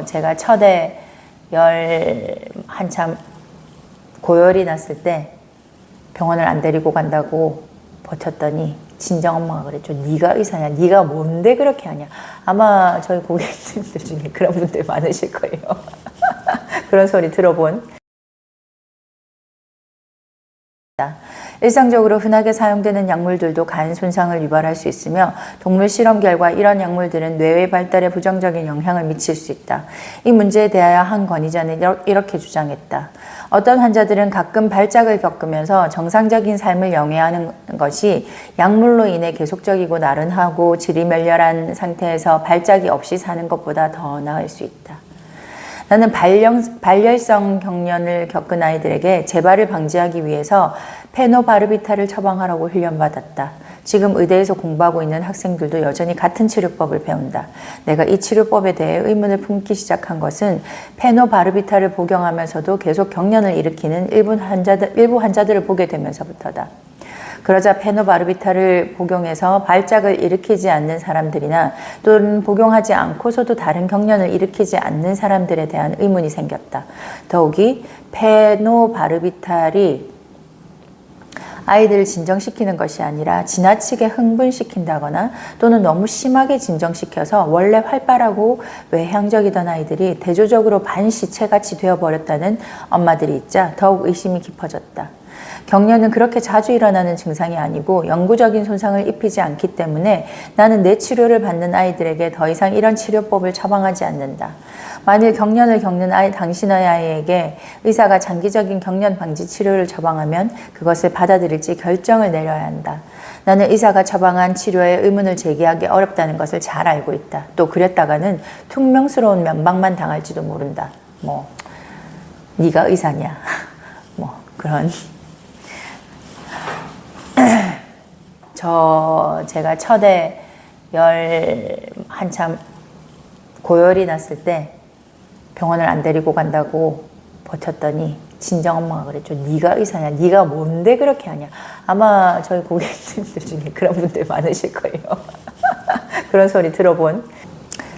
제가 첫애 한참 고열이 났을 때 병원을 안 데리고 간다고 버텼더니 친정엄마가 그랬죠. 네가 의사냐? 네가 뭔데 그렇게 하냐? 아마 저희 고객님들 중에 그런 분들 많으실 거예요. 그런 소리 들어본. 일상적으로 흔하게 사용되는 약물들도 간 손상을 유발할 수 있으며 동물 실험 결과 이런 약물들은 뇌의 발달에 부정적인 영향을 미칠 수 있다. 이 문제에 대하여 한 권위자는 이렇게 주장했다. 어떤 환자들은 가끔 발작을 겪으면서 정상적인 삶을 영위하는 것이 약물로 인해 계속적이고 나른하고 질이 멸렬한 상태에서 발작이 없이 사는 것보다 더 나을 수 있다. 나는 발열성 경련을 겪은 아이들에게 재발을 방지하기 위해서 페노바르비탈을 처방하라고 훈련받았다. 지금 의대에서 공부하고 있는 학생들도 여전히 같은 치료법을 배운다. 내가 이 치료법에 대해 의문을 품기 시작한 것은 페노바르비탈을 복용하면서도 계속 경련을 일으키는 일부 환자들을 보게 되면서부터다. 그러자 페노바르비탈을 복용해서 발작을 일으키지 않는 사람들이나 또는 복용하지 않고서도 다른 경련을 일으키지 않는 사람들에 대한 의문이 생겼다. 더욱이 페노바르비탈이 아이들을 진정시키는 것이 아니라 지나치게 흥분시킨다거나 또는 너무 심하게 진정시켜서 원래 활발하고 외향적이던 아이들이 대조적으로 반시체같이 되어버렸다는 엄마들이 있자 더욱 의심이 깊어졌다. 경련은 그렇게 자주 일어나는 증상이 아니고 영구적인 손상을 입히지 않기 때문에 나는 내 치료를 받는 아이들에게 더 이상 이런 치료법을 처방하지 않는다. 만일 경련을 겪는 당신의 아이에게 의사가 장기적인 경련 방지 치료를 처방하면 그것을 받아들일지 결정을 내려야 한다. 나는 의사가 처방한 치료에 의문을 제기하기 어렵다는 것을 잘 알고 있다. 또 그랬다가는 퉁명스러운 면박만 당할지도 모른다. 네가 의사냐? 그런. 제가 첫애 한참 고열이 났을 때 병원을 안 데리고 간다고 버텼더니 친정엄마가 그랬죠. 네가 의사냐? 네가 뭔데 그렇게 하냐? 아마 저희 고객님들 중에 그런 분들 많으실 거예요. 그런 소리 들어본.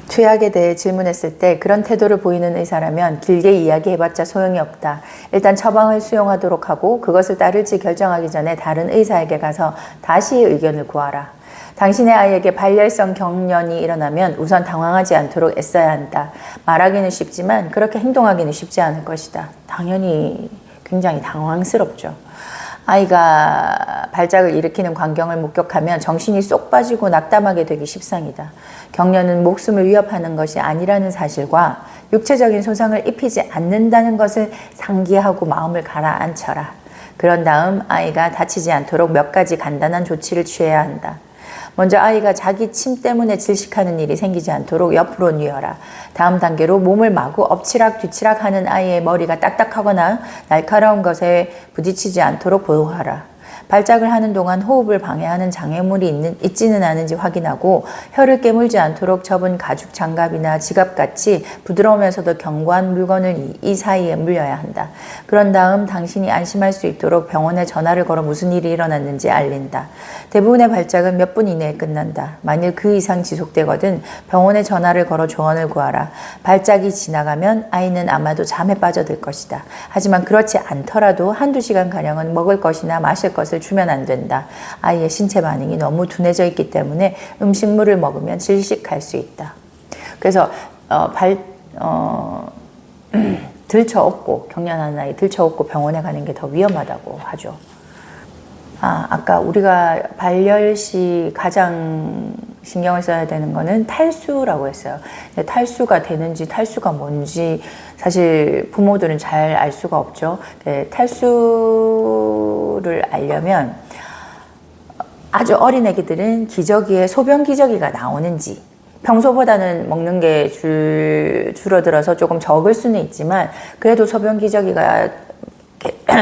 투약에 대해 질문했을 때 그런 태도를 보이는 의사라면 길게 이야기해봤자 소용이 없다. 일단 처방을 수용하도록 하고 그것을 따를지 결정하기 전에 다른 의사에게 가서 다시 의견을 구하라. 당신의 아이에게 발열성 경련이 일어나면 우선 당황하지 않도록 애써야 한다. 말하기는 쉽지만 그렇게 행동하기는 쉽지 않을 것이다. 당연히 굉장히 당황스럽죠. 아이가 발작을 일으키는 광경을 목격하면 정신이 쏙 빠지고 낙담하게 되기 십상이다. 경련은 목숨을 위협하는 것이 아니라는 사실과 육체적인 손상을 입히지 않는다는 것을 상기하고 마음을 가라앉혀라. 그런 다음 아이가 다치지 않도록 몇 가지 간단한 조치를 취해야 한다. 먼저 아이가 자기 침 때문에 질식하는 일이 생기지 않도록 옆으로 뉘어라. 다음 단계로 몸을 마구 엎치락 뒤치락 하는 아이의 머리가 딱딱하거나 날카로운 것에 부딪히지 않도록 보호하라. 발작을 하는 동안 호흡을 방해하는 장애물이 있지는 않은지 확인하고 혀를 깨물지 않도록 접은 가죽 장갑이나 지갑같이 부드러우면서도 견고한 물건을 이 사이에 물려야 한다. 그런 다음 당신이 안심할 수 있도록 병원에 전화를 걸어 무슨 일이 일어났는지 알린다. 대부분의 발작은 몇 분 이내에 끝난다. 만일 그 이상 지속되거든 병원에 전화를 걸어 조언을 구하라. 발작이 지나가면 아이는 아마도 잠에 빠져들 것이다. 하지만 그렇지 않더라도 한두 시간가량은 먹을 것이나 마실 것을 주면 안 된다. 아이의 신체 반응이 너무 둔해져 있기 때문에 음식물을 먹으면 질식할 수 있다. 그래서 들쳐업고 경련하는 아이 들쳐업고 병원에 가는 게 더 위험하다고 하죠. 아까 우리가 발열 시 가장 신경을 써야 되는 거는 탈수라고 했어요. 근데 탈수가 되는지 탈수가 뭔지 사실 부모들은 잘 알 수가 없죠. 탈수를 알려면 아주 어린 애기들은 기저귀에 소변 기저귀가 나오는지 평소보다는 먹는 게 줄어들어서 조금 적을 수는 있지만 그래도 소변 기저귀가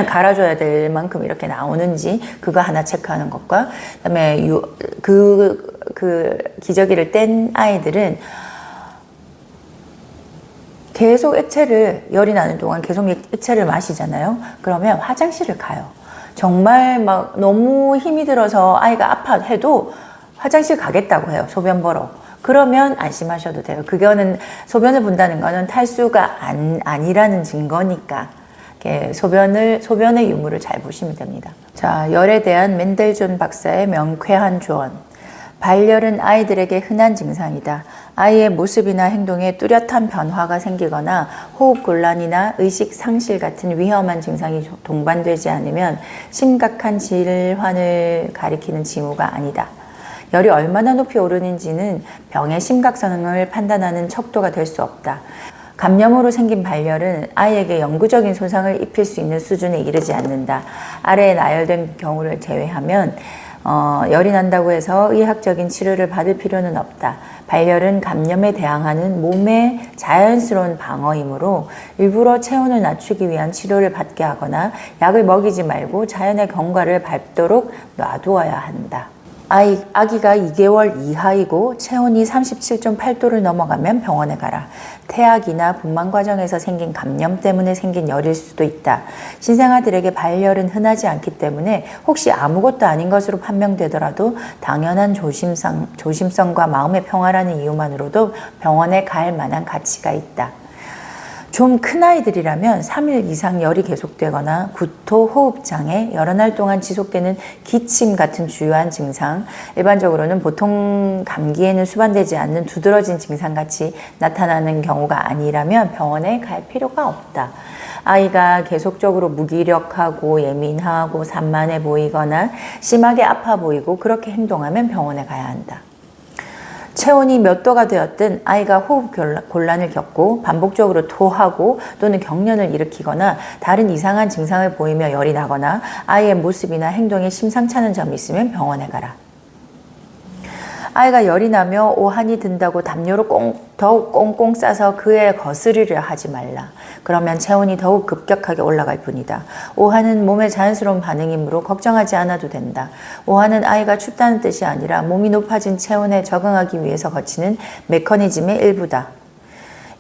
갈아줘야 될 만큼 이렇게 나오는지 그거 하나 체크하는 것과 그다음에 그 기저귀를 뗀 아이들은 계속 열이 나는 동안 계속 액체를 마시잖아요. 그러면 화장실을 가요. 정말 막 너무 힘이 들어서 아이가 아파해도 화장실 가겠다고 해요. 소변 보러. 그러면 안심하셔도 돼요. 그거는 소변을 본다는 거는 탈수가 아니라는 증거니까 소변의 유무를 잘 보시면 됩니다. 자, 열에 대한 맨델존 박사의 명쾌한 조언. 발열은 아이들에게 흔한 증상이다. 아이의 모습이나 행동에 뚜렷한 변화가 생기거나 호흡곤란이나 의식 상실 같은 위험한 증상이 동반되지 않으면 심각한 질환을 가리키는 징후가 아니다. 열이 얼마나 높이 오르는지는 병의 심각성을 판단하는 척도가 될 수 없다. 감염으로 생긴 발열은 아이에게 영구적인 손상을 입힐 수 있는 수준에 이르지 않는다. 아래에 나열된 경우를 제외하면 열이 난다고 해서 의학적인 치료를 받을 필요는 없다. 발열은 감염에 대항하는 몸의 자연스러운 방어이므로 일부러 체온을 낮추기 위한 치료를 받게 하거나 약을 먹이지 말고 자연의 경과를 밟도록 놔두어야 한다. 아기가 2개월 이하이고 체온이 37.8도를 넘어가면 병원에 가라. 태아기나 분만 과정에서 생긴 감염 때문에 생긴 열일 수도 있다. 신생아들에게 발열은 흔하지 않기 때문에 혹시 아무것도 아닌 것으로 판명되더라도 당연한 조심성과 마음의 평화라는 이유만으로도 병원에 갈 만한 가치가 있다. 좀 큰 아이들이라면 3일 이상 열이 계속되거나 구토, 호흡장애, 여러 날 동안 지속되는 기침 같은 주요한 증상, 일반적으로는 보통 감기에는 수반되지 않는 두드러진 증상같이 나타나는 경우가 아니라면 병원에 갈 필요가 없다. 아이가 계속적으로 무기력하고 예민하고 산만해 보이거나 심하게 아파 보이고 그렇게 행동하면 병원에 가야 한다. 체온이 몇 도가 되었든 아이가 호흡 곤란을 겪고 반복적으로 토하고 또는 경련을 일으키거나 다른 이상한 증상을 보이며 열이 나거나 아이의 모습이나 행동에 심상치 않은 점이 있으면 병원에 가라. 아이가 열이 나며 오한이 든다고 담요로 더욱 꽁꽁 싸서 그에 거스르려 하지 말라. 그러면 체온이 더욱 급격하게 올라갈 뿐이다. 오한은 몸의 자연스러운 반응이므로 걱정하지 않아도 된다. 오한은 아이가 춥다는 뜻이 아니라 몸이 높아진 체온에 적응하기 위해서 거치는 메커니즘의 일부다.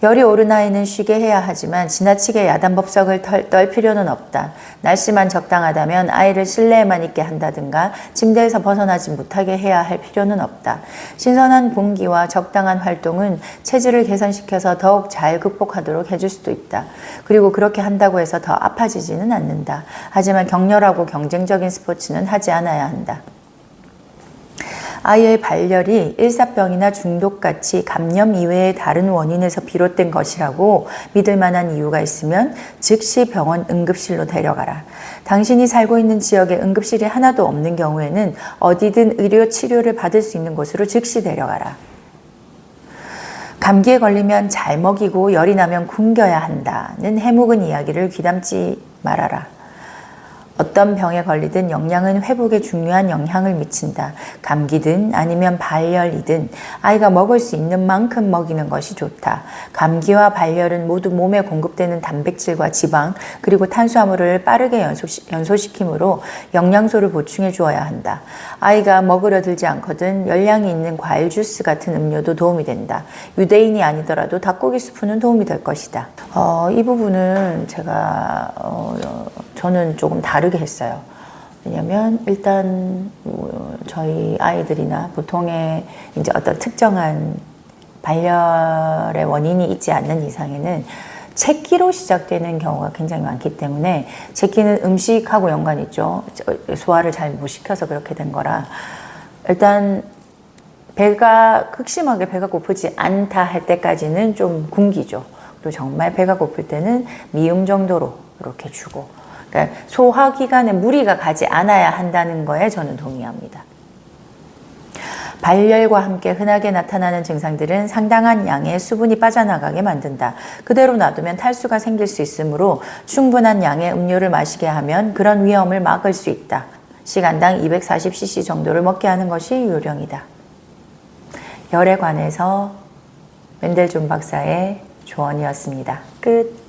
열이 오른 아이는 쉬게 해야 하지만 지나치게 야단법석을 떨 필요는 없다. 날씨만 적당하다면 아이를 실내에만 있게 한다든가 침대에서 벗어나지 못하게 해야 할 필요는 없다. 신선한 공기와 적당한 활동은 체질을 개선시켜서 더욱 잘 극복하도록 해줄 수도 있다. 그리고 그렇게 한다고 해서 더 아파지지는 않는다. 하지만 격렬하고 경쟁적인 스포츠는 하지 않아야 한다. 아이의 발열이 일사병이나 중독같이 감염 이외의 다른 원인에서 비롯된 것이라고 믿을 만한 이유가 있으면 즉시 병원 응급실로 데려가라. 당신이 살고 있는 지역에 응급실이 하나도 없는 경우에는 어디든 의료 치료를 받을 수 있는 곳으로 즉시 데려가라. 감기에 걸리면 잘 먹이고 열이 나면 굶겨야 한다는 해묵은 이야기를 귀담지 말아라. 어떤 병에 걸리든 영양은 회복에 중요한 영향을 미친다. 감기든 아니면 발열이든 아이가 먹을 수 있는 만큼 먹이는 것이 좋다. 감기와 발열은 모두 몸에 공급되는 단백질과 지방 그리고 탄수화물을 빠르게 연소시키므로 영양소를 보충해 주어야 한다. 아이가 먹으려 들지 않거든 열량이 있는 과일 주스 같은 음료도 도움이 된다. 유대인이 아니더라도 닭고기 수프는 도움이 될 것이다. 이 부분은 저는 조금 다르게 했어요. 왜냐면 일단 저희 아이들이나 보통의 이제 어떤 특정한 발열의 원인이 있지 않는 이상에는 체기로 시작되는 경우가 굉장히 많기 때문에 체기는 음식하고 연관이 있죠. 소화를 잘 못 시켜서 그렇게 된 거라 일단 극심하게 배가 고프지 않다 할 때까지는 좀 굶기죠. 그리고 정말 배가 고플 때는 미음 정도로 이렇게 주고 그러니까 소화기관에 무리가 가지 않아야 한다는 거에 저는 동의합니다. 발열과 함께 흔하게 나타나는 증상들은 상당한 양의 수분이 빠져나가게 만든다. 그대로 놔두면 탈수가 생길 수 있으므로 충분한 양의 음료를 마시게 하면 그런 위험을 막을 수 있다. 시간당 240cc 정도를 먹게 하는 것이 요령이다. 열에 관해서 맨델존 박사의 조언이었습니다. 끝.